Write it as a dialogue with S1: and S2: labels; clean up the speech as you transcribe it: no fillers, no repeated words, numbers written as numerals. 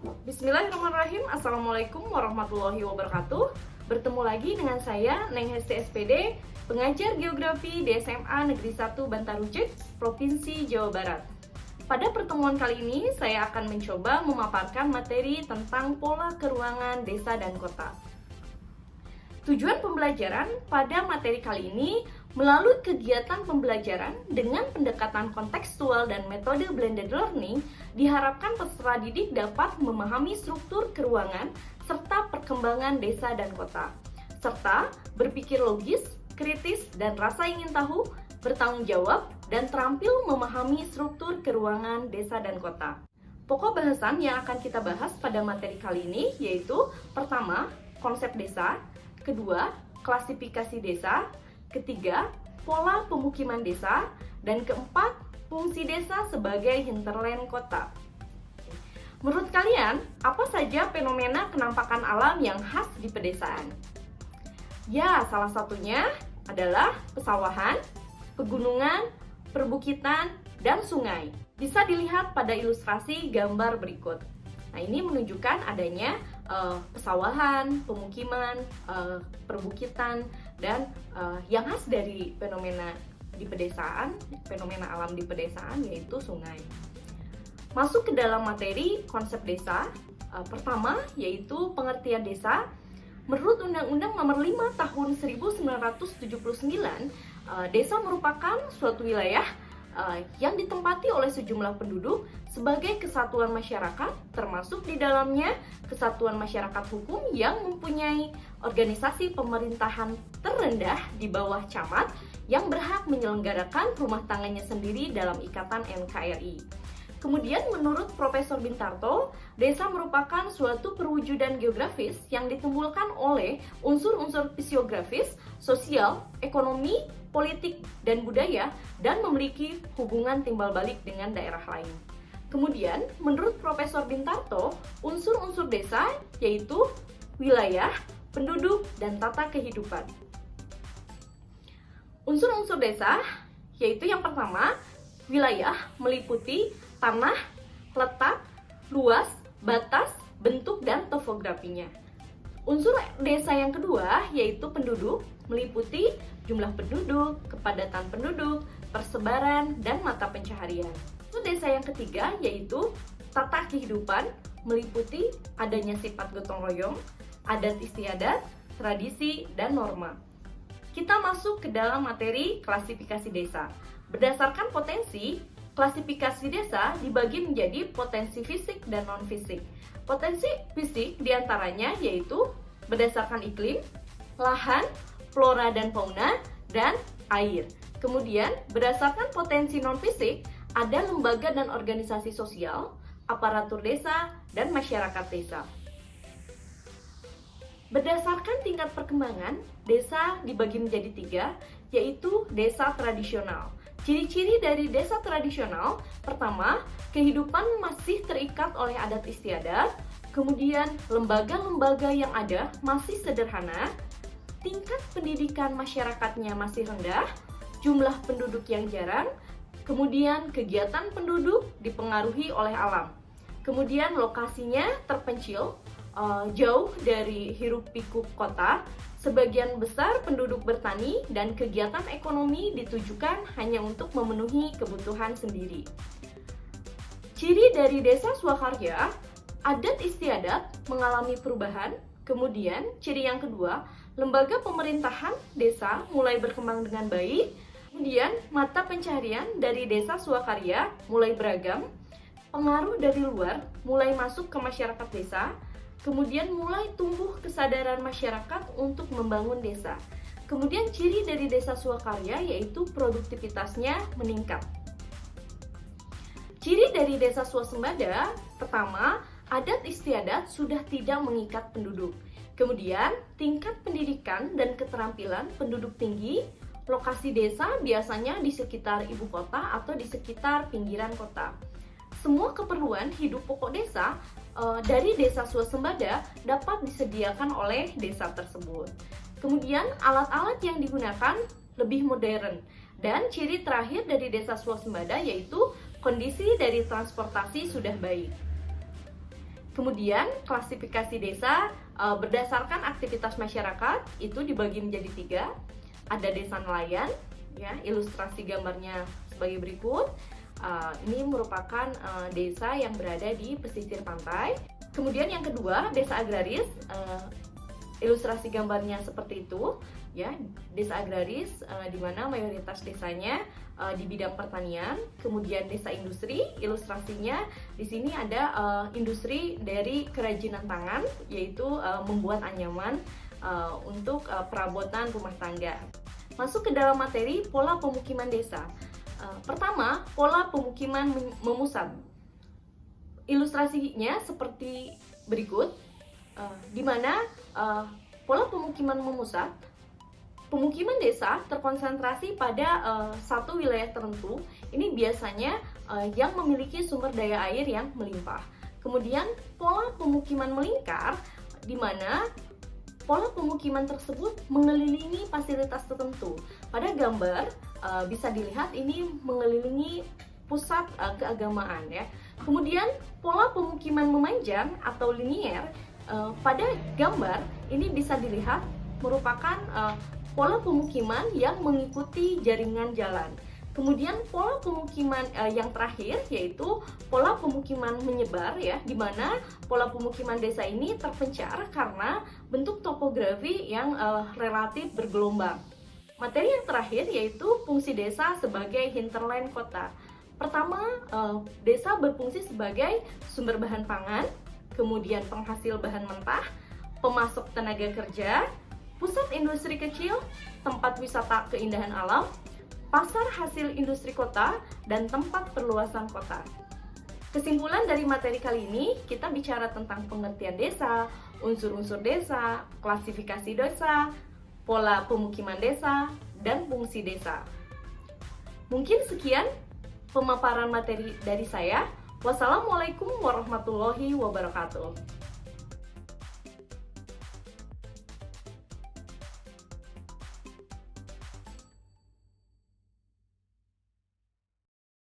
S1: Bismillahirrahmanirrahim. Assalamualaikum warahmatullahi wabarakatuh. Bertemu lagi dengan saya, Neng Hesti SPD, pengajar geografi di SMA Negeri 1 Bantarucek, Provinsi Jawa Barat. Pada pertemuan kali ini, saya akan mencoba memaparkan materi tentang pola keruangan desa dan kota. Tujuan pembelajaran pada materi kali ini melalui kegiatan pembelajaran dengan pendekatan kontekstual dan metode blended learning, diharapkan peserta didik dapat memahami struktur keruangan serta perkembangan desa dan kota, serta berpikir logis, kritis, dan rasa ingin tahu, bertanggung jawab, dan terampil memahami struktur keruangan desa dan kota. Pokok bahasan yang akan kita bahas pada materi kali ini yaitu pertama, konsep desa, kedua, klasifikasi desa, ketiga, pola pemukiman desa, dan keempat, fungsi desa sebagai hinterland kota. Menurut kalian, apa saja fenomena kenampakan alam yang khas di pedesaan? Ya, salah satunya adalah pesawahan, pegunungan, perbukitan, dan sungai. Bisa dilihat pada ilustrasi gambar berikut. Nah, ini menunjukkan adanya pesawahan, pemukiman, perbukitan, dan yang khas dari fenomena di pedesaan, fenomena alam di pedesaan yaitu sungai. Masuk ke dalam materi konsep desa, pertama yaitu pengertian desa. Menurut Undang-Undang Nomor 5 Tahun 1979, desa merupakan suatu wilayah yang ditempati oleh sejumlah penduduk sebagai kesatuan masyarakat, termasuk di dalamnya kesatuan masyarakat hukum yang mempunyai organisasi pemerintahan terendah di bawah camat yang berhak menyelenggarakan rumah tangganya sendiri dalam ikatan NKRI. Kemudian menurut Profesor Bintarto, desa merupakan suatu perwujudan geografis yang ditimbulkan oleh unsur-unsur fisiografis, sosial, ekonomi, politik, dan budaya, dan memiliki hubungan timbal balik dengan daerah lain. Kemudian, menurut Profesor Bintarto, unsur-unsur desa yaitu wilayah, penduduk, dan tata kehidupan. Unsur-unsur desa yaitu yang pertama, wilayah meliputi tanah, letak, luas, batas, bentuk, dan topografinya. Unsur desa yang kedua yaitu penduduk, meliputi jumlah penduduk, kepadatan penduduk, persebaran, dan mata pencaharian. Unsur desa yang ketiga yaitu tata kehidupan, meliputi adanya sifat gotong royong, adat istiadat, tradisi, dan norma. Kita masuk ke dalam materi klasifikasi desa. Berdasarkan potensi, klasifikasi desa dibagi menjadi potensi fisik dan non-fisik. Potensi fisik diantaranya yaitu berdasarkan iklim, lahan, flora dan fauna, dan air. Kemudian berdasarkan potensi non-fisik, ada lembaga dan organisasi sosial, aparatur desa, dan masyarakat desa. Berdasarkan tingkat perkembangan, desa dibagi menjadi tiga, yaitu desa tradisional. Ciri-ciri dari desa tradisional, pertama, kehidupan masih terikat oleh adat istiadat, kemudian lembaga-lembaga yang ada masih sederhana, tingkat pendidikan masyarakatnya masih rendah, jumlah penduduk yang jarang, kemudian kegiatan penduduk dipengaruhi oleh alam. Kemudian lokasinya terpencil, jauh dari hiruk-pikuk kota. Sebagian besar penduduk bertani dan kegiatan ekonomi ditujukan hanya untuk memenuhi kebutuhan sendiri. Ciri dari desa swakarya, adat istiadat mengalami perubahan. Kemudian ciri yang kedua, lembaga pemerintahan desa mulai berkembang dengan baik. Kemudian mata pencaharian dari desa swakarya mulai beragam. Pengaruh dari luar mulai masuk ke masyarakat desa. Kemudian mulai tumbuh kesadaran masyarakat untuk membangun desa. Kemudian ciri dari desa swakarya yaitu produktivitasnya meningkat. Ciri dari desa swasembada, pertama, adat istiadat sudah tidak mengikat penduduk. Kemudian tingkat pendidikan dan keterampilan penduduk tinggi. Lokasi desa biasanya di sekitar ibu kota atau di sekitar pinggiran kota. Semua keperluan hidup pokok desa dari desa swasembada dapat disediakan oleh desa tersebut. Kemudian alat-alat yang digunakan lebih modern. Dan ciri terakhir dari desa swasembada yaitu kondisi dari transportasi sudah baik. Kemudian klasifikasi desa berdasarkan aktivitas masyarakat itu dibagi menjadi 3. Ada desa nelayan, ya, ilustrasi gambarnya sebagai berikut. Ini merupakan desa yang berada di pesisir pantai. Kemudian yang kedua, desa agraris. Ilustrasi gambarnya seperti itu, ya, desa agraris di mana mayoritas desanya di bidang pertanian. Kemudian desa industri, ilustrasinya di sini ada industri dari kerajinan tangan, yaitu membuat anyaman untuk perabotan rumah tangga. Masuk ke dalam materi pola pemukiman desa. Pertama, pola pemukiman memusat. Ilustrasinya seperti berikut, di mana pola pemukiman memusat, pemukiman desa terkonsentrasi pada satu wilayah tertentu. Ini biasanya yang memiliki sumber daya air yang melimpah. Kemudian pola pemukiman melingkar, di mana pola pemukiman tersebut mengelilingi fasilitas tertentu. Pada gambar bisa dilihat ini mengelilingi pusat keagamaan, ya. Kemudian pola pemukiman memanjang atau linier, pada gambar ini bisa dilihat merupakan pola pemukiman yang mengikuti jaringan jalan. Kemudian pola pemukiman yang terakhir yaitu pola pemukiman menyebar, ya, di mana pola pemukiman desa ini terpencar karena bentuk topografi yang relatif bergelombang. Materi yang terakhir yaitu fungsi desa sebagai hinterland kota. Pertama, desa berfungsi sebagai sumber bahan pangan, kemudian penghasil bahan mentah, pemasok tenaga kerja, pusat industri kecil, tempat wisata keindahan alam, pasar hasil industri kota, dan tempat perluasan kota. Kesimpulan dari materi kali ini, kita bicara tentang pengertian desa, unsur-unsur desa, klasifikasi desa, pola pemukiman desa, dan fungsi desa. Mungkin sekian pemaparan materi dari saya. Wassalamualaikum warahmatullahi wabarakatuh.